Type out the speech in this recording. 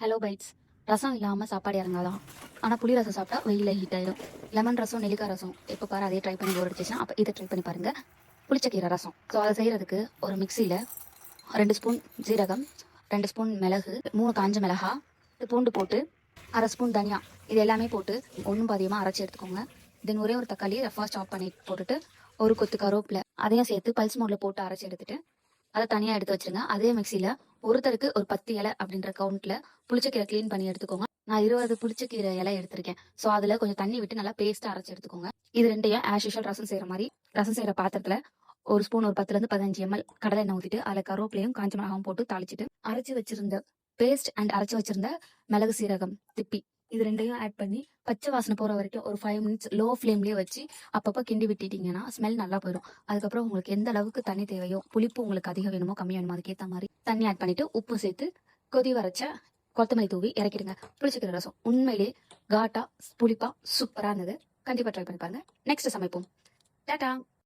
Hello bytes. ரசம் இல்லாமல் சாப்பாடு இறங்காதான். ஆனால் புளி ரசம் சாப்பிட்டா வெயிலில் ஹீட் ஆயிடும். லெமன் ரசம், நெல்லிக்காய் ரசம் எப்போ பாரு அதே ட்ரை பண்ணி போர் அடிச்சிச்சுன்னா அப்போ இதை ட்ரை பண்ணி பாருங்கள். புளிச்சக்கீரை ரசம். ஸோ அதை செய்கிறதுக்கு ஒரு மிக்சியில் 2 ஸ்பூன் ஜீரகம், 2 ஸ்பூன் மிளகு, 3 காஞ்ச மிளகா, பூண்டு போட்டு 1/2 ஸ்பூன் தனியா, இது எல்லாமே போட்டு ஒன்றும் பாதியமாக அரைச்சி எடுத்துக்கோங்க. தென் ஒரே ஒரு தக்காளி ரஃபாக சாப் பண்ணி போட்டுட்டு ஒரு கொத்து கருவேப்பிலை அதையும் சேர்த்து பல்ஸ் மோடில் போட்டு அரைச்சி எடுத்துட்டு அதை தனியாக எடுத்து வச்சிருங்க. அதே மிக்சியில் ஒருத்தருக்கு ஒரு 10 இலை அப்படின்ற கவுண்ட்ல புளிச்சக்கீரை க்ளீன் பண்ணி எடுத்துக்கோங்க. நான் 20 புளிச்சக்கீரை இலை எடுத்திருக்கேன். ஸோ அதில் கொஞ்சம் தண்ணி விட்டு நல்லா பேஸ்ட்டாக அரைச்சி எடுத்துக்கோங்க. இது ரெண்டையும் ஆஸ் யூஷுவல் ரசம் செய்கிற மாதிரி ரசம் செய்கிற பாத்திரத்தில் ஒரு ஸ்பூன் ஒரு 10 to 15 ml கடலை எண்ணெய் ஊற்றிட்டு அதில் கருவேப்பிலையும் காஞ்ச மிளகாவும் போட்டு தாளிச்சிட்டு அரைச்சி வச்சிருந்த பேஸ்ட் அண்ட் அரைச்சி வச்சிருந்த மிளகு சீரகம் திப்பி இது ரெண்டையும் ஆட் பண்ணி பச்சை வாசனை போகிற வரைக்கும் ஒரு 5 minutes லோ ஃப்ளேம்லேயே வச்சு அப்பப்போ கிண்டி விட்டுட்டீங்கன்னா ஸ்மெல் நல்லா போயிடும். அதுக்கப்புறம் உங்களுக்கு எந்த அளவுக்கு தண்ணி தேவையோ, புளிப்பு உங்களுக்கு அதிகம் வேணுமோ கம்மி வேணுமோ அதுக்கேற்ற மாதிரி தண்ணி ஆட் பண்ணிட்டு உப்பு சேர்த்து கொதி வரைச்ச கொத்தமல்லி தூவி இறக்கிடுங்க. புளிச்சக்கீரை ரசம் உண்மையிலே காட்டா புளிப்பா சூப்பராக இருந்தது. கண்டிப்பாக ட்ரை பண்ணி பாருங்க. நெக்ஸ்ட் சமைப்போம். டாடா.